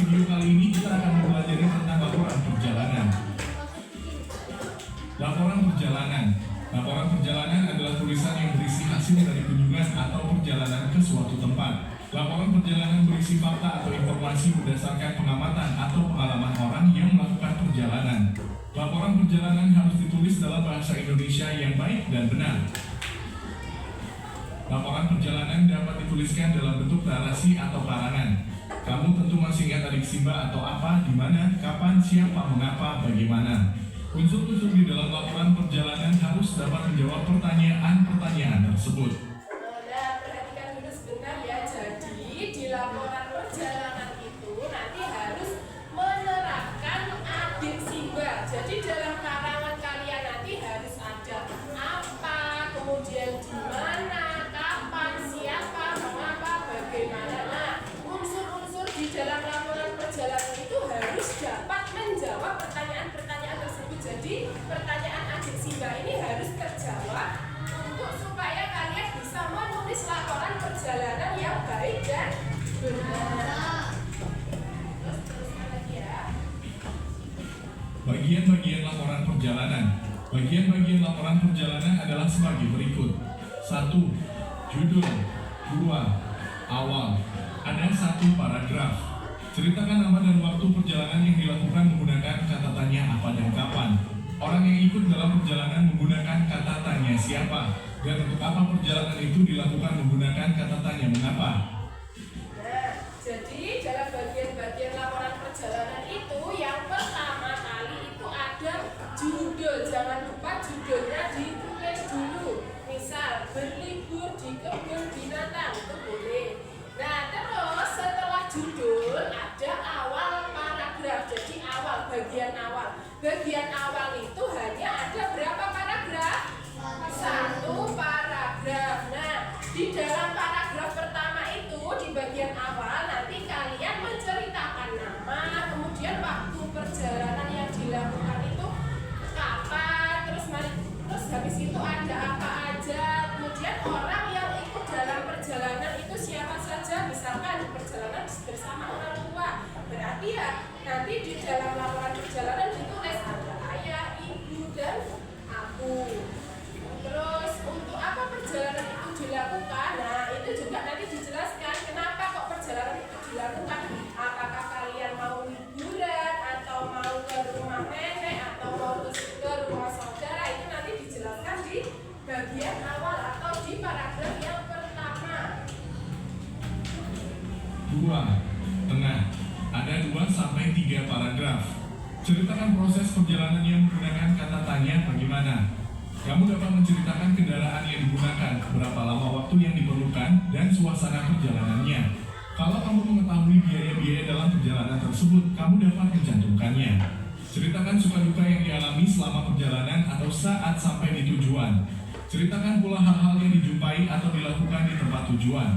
video kali ini kita akan mempelajari tentang laporan perjalanan. Laporan perjalanan. Laporan perjalanan adalah tulisan yang berisi hasil dari kunjungan atau perjalanan ke suatu tempat. Laporan perjalanan berisi fakta atau informasi berdasarkan pengamatan atau pengalaman orang yang melakukan perjalanan. Laporan perjalanan harus ditulis dalam bahasa Indonesia yang baik dan benar. Laporan perjalanan dapat dituliskan dalam bentuk narasi atau karangan. Kamu tentu masih ingat adik Simba atau apa, di mana, kapan, siapa, mengapa, bagaimana. Unsur-unsur di dalam laporan perjalanan harus dapat menjawab pertanyaan-pertanyaan tersebut. Nah, perhatikan dulu sebentar ya. Jadi di laporan perjalanan itu nanti harus menerapkan adik Simba. Jadi dalam karangan kalian nanti harus ada apa, kemudian di mana, kapan, siapa, mengapa, bagaimana. Nah, unsur-unsur di dalam laporan perjalanan itu harus dapat menjawab pertanyaan-pertanyaan tersebut. Jadi pertanyaan adik Simba ini harus terjawab untuk supaya kalian bisa menulis laporan perjalanan yang baik dan benar. Teruskan lagi ya. Bagian-bagian laporan perjalanan. Bagian-bagian laporan perjalanan adalah sebagai berikut. 1. Judul. 2. Awal. Ada 1 paragraf. Ceritakan nama dan waktu perjalanan yang dilakukan menggunakan kata tanya apa dan kapan. Orang yang ikut dalam perjalanan menggunakan kata tanya siapa, dan untuk apa perjalanan itu dilakukan menggunakan kata tanya mengapa. Nah, jadi dalam bagian-bagian laporan perjalanan itu yang pertama kali itu ada judul. Jangan lupa judulnya ditulis dulu. Misal berlibur di kebun binatang, itu boleh. Nah, terus setelah judul ada awal paragraf. Jadi awal, bagian awal. Bagian awal itu hanya ada berapa paragraf? 1 paragraf. Nah, di dalam paragraf pertama itu di bagian awal nanti kalian menceritakan nama, kemudian waktu perjalanan yang dilakukan itu kapan, terus habis itu ada apa aja, kemudian orang yang ikut dalam perjalanan itu siapa saja, misalkan perjalanan bersama orang tua, berarti ya nanti di dalam laporan perjalanan ditulis ada ayah, ibu, dan aku. Terus untuk apa perjalanan itu dilakukan? Nah, itu juga nanti dijelaskan kenapa kok perjalanan itu dilakukan. Apakah kalian mau liburan, atau mau ke rumah nenek, atau mau ke rumah saudara, itu nanti dijelaskan di bagian awal atau di paragraf yang pertama. 2. Tengah. Ada 2-3 paragraf. Ceritakan proses perjalanan yang menggunakan kata tanya bagaimana. Kamu dapat menceritakan kendaraan yang digunakan, berapa lama waktu yang diperlukan, dan suasana perjalanannya. Kalau kamu mengetahui biaya-biaya dalam perjalanan tersebut, kamu dapat mencantumkannya. Ceritakan suka duka yang dialami selama perjalanan atau saat sampai di tujuan. Ceritakan pula hal-hal yang dijumpai atau dilakukan di tempat tujuan.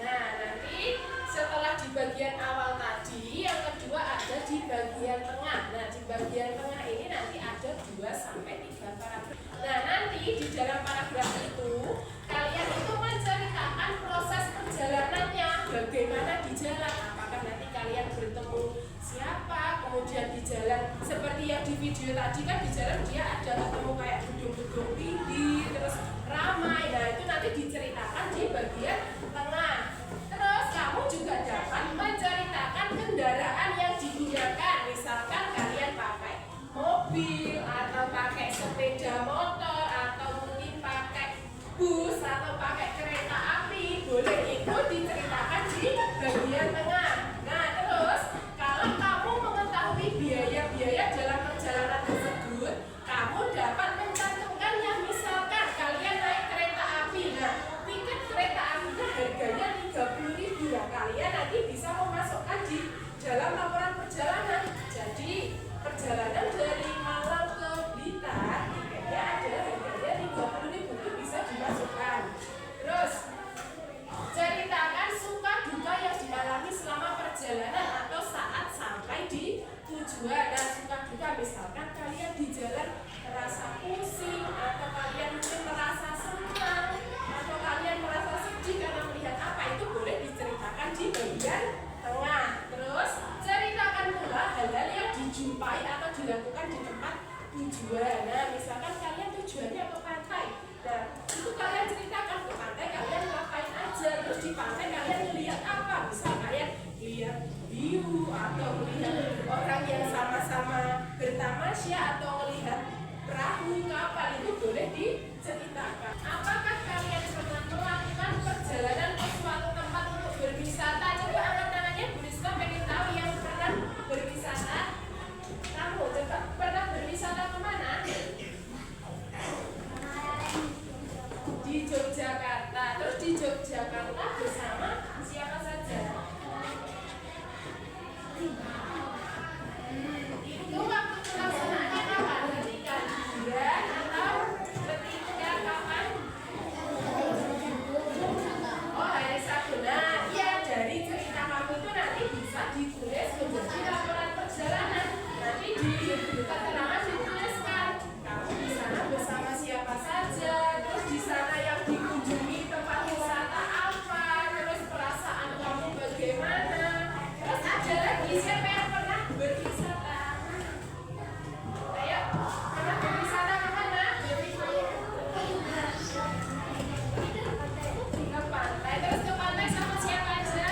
Nah, nanti setelah di bagian awal tadi, yang kedua ada di bagian tengah. Nah, di bagian tengah ini nanti ada 2-3 paragraf. Nah, nanti di dalam paragraf itu kalian itu menceritakan proses perjalanannya, bagaimana di jalan, apakah nanti kalian bertemu siapa, kemudian di jalan seperti yang di video tadi kan di jalan dia ada ketemu kayak gedung-gedung tinggi, terus ramai. Nah, itu nanti diceritakan di bagian tengah. Terus kamu juga dapat menceritakan kendaraan yang digunakan, misalkan kalian pakai mobil atau pakai sepeda motor atau mungkin pakai bus atau pakai kereta api, boleh itu diceritakan di bagian tengah. Nah, terus kalau kamu mengetahui biaya-biaya dalam perjalanan tersebut, kamu dapat mencantumkannya. Misalkan kalian naik kereta api, nah tiket kereta apinya harganya 30.000 ya, kalian nanti bisa memasukkan di dalam laporan perjalanan. Jadi perjalanan dari Malang ke Blitar tiketnya adalah harganya 30.000, itu bisa dimasukkan. Terus ceritakan suka duka yang dialami selama perjalanan atau saat sampai di tujuan. Dan suka duka misalkan kalian di jalan merasa pusing, atau kalian mungkin merasa senang, atau kalian merasa sedih karena melihat apa, itu boleh diceritakan di bagian tengah. Terus melihat view atau melihat orang yang sama-sama bertamasya atau melihat perahu kapal, itu boleh diceritakan. Apakah kalian pernah melakukan perjalanan ke suatu tempat untuk berwisata? Coba angkat tangannya, Bu Rizka pengen tahu yang pernah berwisata. Kamu coba pernah berwisata kemana? Di Yogyakarta. Terus di Yogyakarta bersama siapa saja? Itu waktu pelaksanaannya kapan? Ketika liburan atau ketika kapan? Oh, hari Sabtu. Nah, ya dari cerita kamu itu nanti bisa ditulis menjadi laporan perjalanan. Nanti di keterangan dituliskan kamu di sana bersama siapa saja, terus di sana yang dikunjungi tempat wisata apa, terus perasaan kamu bagaimana, terus ada lagi siapa yang pernah berwisata? Ayo, pernah berwisata kemana? Ke pantai. Terus ke pantai sama siapa aja?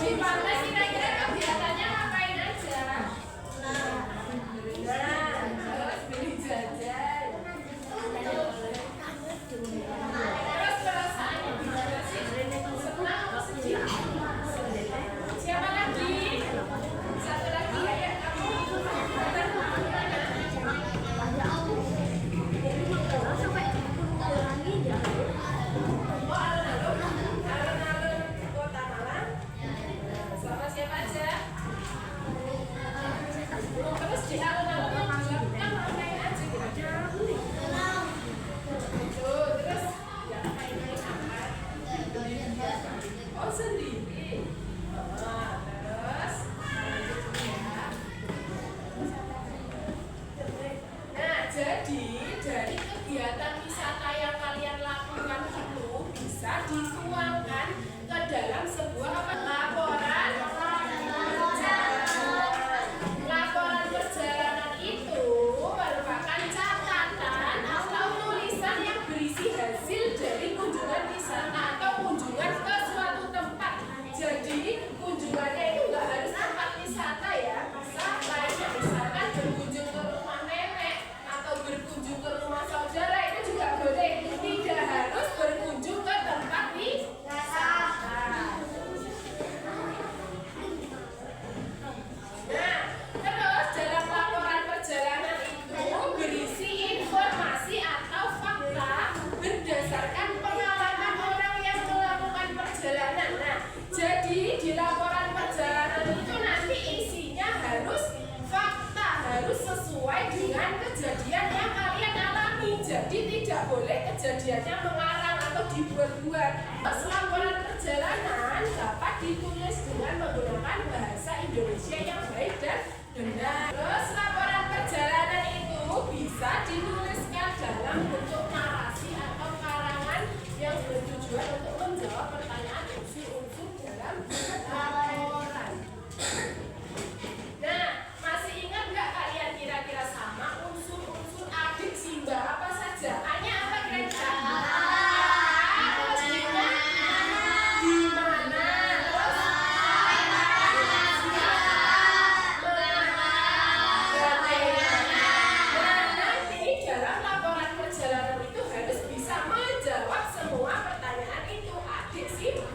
Di pantai kira-kira kegiatannya ngapain aja? Nah, terus beli jajan. Terus perasaannya gimana sih? Senang atau sedih? Siapa lagi? Satu lagi, ayo kamu. Oh, alun-alun. Alun-alun Kota Malang. Sama siapa aja? Terus di alun-alun yang dilakukan ngapain aja kira-kira? Tuh, terus ya main-main apa? Oh, sendiri. Oh, terus lanjut ya. Nah, jadi dari kegiatan wisata yang kalian lakukan itu bisa dituangkan ke dalam sebuah apa? Laporan perjalanan. Laporan perjalanan itu merupakan catatan atau tulisan yang berisi hasil dari kunjungan wisata atau kunjungan ke suatu tempat. Jadi kunjungannya itu nggak harus tempat wisata ya. Bisa lainnya misalkan berkunjung ke rumah nenek atau berkunjung ke rumah saudara, itu juga boleh. Tidak harus berkunjung ke tempat wisata. Nah, terus dalam laporan perjalanan itu berisi informasi atau fakta berdasarkan pengalaman orang yang melakukan perjalanan. Nah, jadi di laporan perjalanan itu nanti isinya harus fakta, harus sesuai dengan kejadian yang kalian alami. Jadi tidak boleh kejadiannya mengarang atau dibuat-buat. Terus laporan perjalanan dapat ditulis dengan menggunakan bahasa Indonesia yang baik dan benar. Terus laporan perjalanan itu bisa dituliskan dalam bentuk narasi atau karangan yang bertujuan untuk menjawab pertanyaan unsur-unsur dalam laporan. Nah, masih ingat nggak kalian kira-kira sama unsur-unsur adik Simba apa saja? Hanya apa kira-kira? Terus di mana? Terus nah, nanti dalam laporan perjalanan itu harus bisa menjawab semua pertanyaan itu adik Simba.